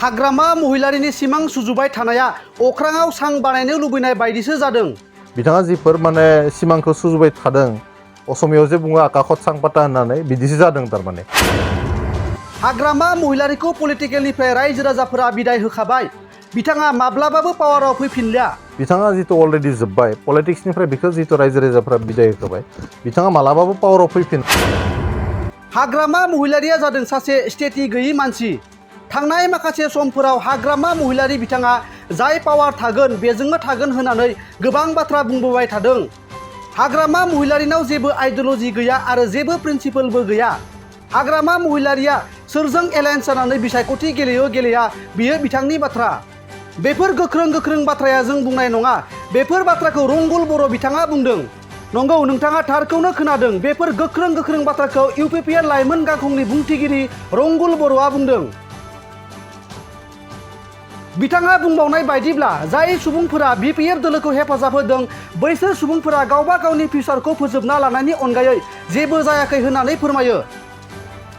हाग्रामा महिलारिनि सिमां सुजुबाय थानाया अख्राङाव सां बानायनो लुबैनाय बायदिसो जादों। बिथाङा जिफोर माने सिमांखौ सुजुबाय थादों असमियाव जे बुङो आकाशत सां पाता होननानै बिदिसो जादों थारमाने। हाग्रामा महिलारिखौ पलिटिकेलनिफ्राय रायजो राजाफोरा बिदाय होखाबाय। बिथाङा माब्लाबाबो पावाराव फैफिनलिया। बिथाङा जितु अलरेडि जोब्बाय पलिटिक्सनिफ्राय बिखौ जितु रायजो राजाफोरा बिदाय होखाबाय बिथाङा मालाबाबो पावाराव फैफिन। हाग्रामा महिलारिया जादों सासे स्टेटि गैयि मानसि। थांनाय माखासे समफोराव हाग्रामा महिलारि बिथाङा जाय पावार थागोन बेजोंनो थागोन होननानै गोबां बाथ्रा बुंबोबाय थादों। हाग्रामा महिलारिनाव जेबो आइडिय'लजि गैया आरो जेबो प्रिन्सिपलबो गैया। हाग्रामा महिलारिया सोरजों एलायन्स जानानै बिसायख'थि गेलेयो गेलेया बियो बिथांनि बाथ्रा। बेफोर गोख्रों बाथ्राया जों बुंनाय नङा। बेफोर बाथ्राखौ रंगुल बर' बिथाङा बुंदों। नंगौ, नोंथाङा थारखौनो खोनादों। बेफोर गोख्रों बाथ्राखौ इउपिपिएल लाइमोन गांखंनि बुंथिगिरि रंगुल बर'आ बुंदों। बिथाङा बुंबावनाय बायदिब्ला जाय सुबुंफोरा बिपिएफ दोलोखौ हेफाजाब होदों बैसोर सुबुंफोरा गावबा गावनि फिउचारखौ फोजोबना लानायनि अनगायै जेबो जायाखै होननानै फोरमायो।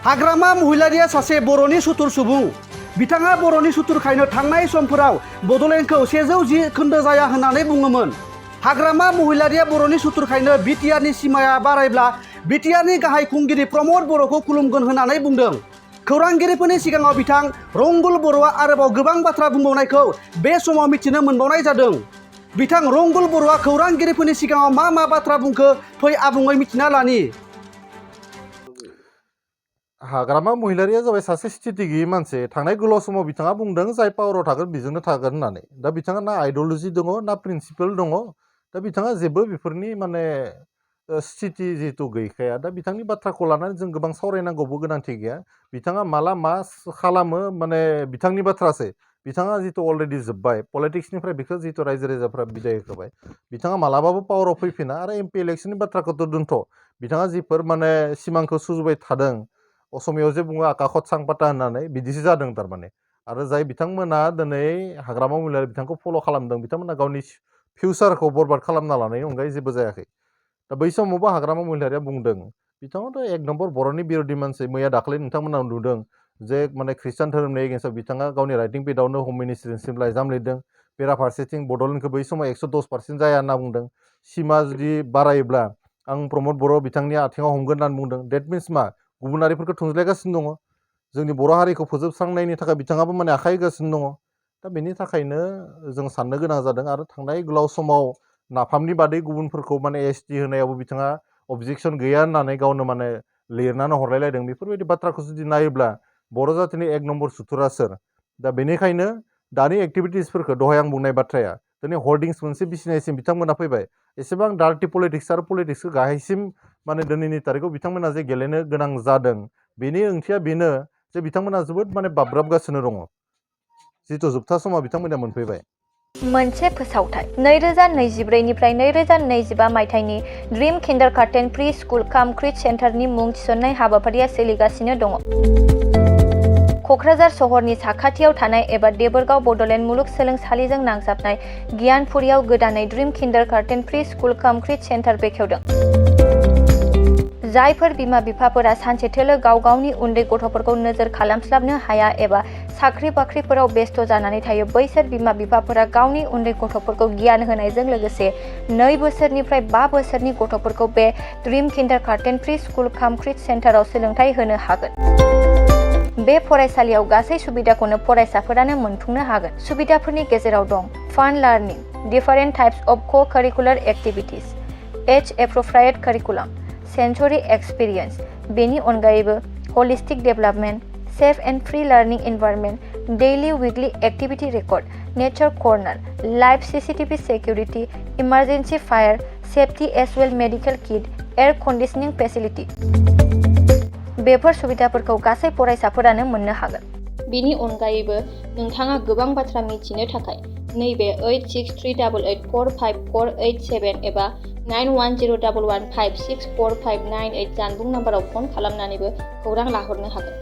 हाग्रामा महिलारिया सासे बर'नि सुथुर सुबुं। बिथाङा बर'नि सुथुरखायनो थांनाय समफोराव बड'लेण्डखौ 110 खोन्दो जाया होननानै बुङोमोन। हाग्रामा महिलारिया बर'नि सुथुरखायनो बिटिआरनि सिमाया बारायब्ला बिटिआरनि गाहाय खुंगिरि प्रमद बर'खौ खुलुमगोन होननानै बुंदों। खौरांगिरिफोरनि सिगाङाव बिथां रंगुल बर'आ आरोबाव गोबां बाथ्रा बुंबावनायखौ बे समाव मिथिनो मोनबावनाय जादों। बिथां रंगुल बर'आ खौरांगिरिफोरनि सिगाङाव मा बाथ्रा बुंखो फै आबुङै मिथिना लानि। हाग्रामा महिलारिया जाबाय सासे स्थिति गैयि मानसि। थांनाय गोलाव समाव बिथाङा बुंदों जाय पावाराव थागोन बेजोंनो थागोन होननानै। दा बिथाङा ना आइडिय'लजि दङ ना प्रिन्सिपल दङ। दा बिथाङा जेबो बेफोरनि माने स्थिति जिहेतु गैखाया। दा बिथांनि बाथ्राखौ लानानै जों गोबां सावरायनांगौबो गोनांथि गैया। बिथाङा माला मा खालामो माने बिथांनि बाथ्रासै। बिथाङा जितु अलरेडि जोब्बाय पलिटिक्सनिफ्राय बिखौ जितु रायजो राजाफ्रा बिदाय होखाबाय बिथाङा मालाबाबो पावाराव फैफिना। आरो एमपि इलेक्सननि बाथ्राखौथ' दोनथ' बिथाङा जिफोर माने सिमांखौ सुजुबाय थादों असमियाव जे बुङो आकाशत सां पाता होननानै बिदिसो जादों थारमाने। आरो जाय बिथांमोना दिनै हाग्रामा महिलारि बिथांखौ फल' खालामदों बिथांमोना गावनि फिउचारखौ बरबाद खालामना लानायनि अनगायै जेबो जायाखै। दा बै समावबो हाग्रामा महिलारिया बुंदों बिथाङाथ' एक नम्बर बर'नि बिर'धि मानसि। मैया दाखालि नोंथांमोना नुदों जे माने ख्रिस्टान धोरोमनि एगेन्स्टआव बिथाङा गावनि राइटिं पेडआवनो हम मिनिस्ट्रिसिम लाइजाम लिरदों। बेराफारसेथिं बड'लेण्डखौ बै समाव 110% जाया होनना बुंदों। सिमा जुदि बारायोब्ला आं प्रमद बर' बिथांनि आथिङाव हमगोन होननानै बुंदों। डेट मिन्स मा गुबुनारिफोरखौ थुनज्लायगासिनो दङ। जोंनि बर' हारिखौ फोजोबस्रांनायनि थाखाय बिथाङाबो माने आखाइ होगासिनो दङ। दा बेनि थाखायनो जों साननो गोनां जादों। आरो थांनाय गोलाव समाव नाफामनि बादै गुबुनफोरखौ माने एसटि होनायावबो बिथाङा अबजेक्सन गैया होननानै गावनो माने लिरनानै हरलायलायदों। बेफोरबायदि बाथ्राखौ जुदि नायोब्ला बर' जातिनि एक नम्बर सुथुरा सोर? दा बेनिखायनो दानि एक्टिभिटिसफोरखौ दहाय आं बुंनाय बाथ्राया दिनै हर्डिंस मोनसे बिसिनायसिम बिथांमोना फैबाय। एसेबां डार्टि पलिटिक्स आरो पलिटिक्सखौ गाहायसिम माने दिनैनि तारिखआव बिथांमोना जे गेलेनो गोनां जादों बेनि ओंथिया बेनो जे बिथांमोना जोबोद माने बाब्राबगासिनो दङ। जिथु जोबथा समाव बिथांमोना मोनफैबाय। मोनसे फोसावथाय 2024 निफ्राय 2025 मायथाइनि ड्रिम किन्डारगार्टेन प्रि स्कुल काम क्रिट सेन्टारनि मुं थिसननाय हाबाफारिया सोलिगासिनो दङ। क'क्राझार सहरनि साखाथियाव थानाय एबा देबोरगाव बड'लेण्ड मुलुगसोलोंसालिजों नांजाबनाय गियानपुरियाव गोदानै ड्रिम किन्डारगार्टेन प्रि स्कुल काम क्रिट सेन्टार बेखेवदों। जायफोर बिमा बिफाफोरा सानसेथोलो गाव गावनि उन्दै गथ'फोरखौ नोजोर खालामस्लाबनो हाया एबा साख्रि बाख्रिफोराव बेस्थ' जानानै थायो बैसोर बिमा बिफाफोरा गावनि उन्दै गथ'फोरखौ गियान होनायजों लोगोसे 2 बोसोरनिफ्राय 5 बोसोरनि गथ'फोरखौ बे ड्रिम किन्डारगार्टेन प्रि स्कुल काम क्रिट सेन्टाराव सोलोंथाइ होनो हागोन। बे फरायसालियाव गासै सुबिदाखौनो फरायसाफोरानो मोनफुंनो हागोन। सुबिदाफोरनि गेजेराव दं fun learning, different types of co-curricular activities, age appropriate curriculum, sensory experience. बेनि अनगायैबो holistic development, safe and free learning environment, daily weekly activity record, nature corner, live CCTV security, emergency fire safety as well medical kit, air conditioning facility. Before सुबिदाफोरखौ गासै फरायसाफोरानो मोननो हागोन। बेनि अनगायैबो नोंथाङा गोबां बाथ्रा मिथिनो थाखाय नैबे 8638145487 एबा 9101156459 जानबुं नाम्बाराव फन खालामनानैबो खौरां लाहरनो हागोन।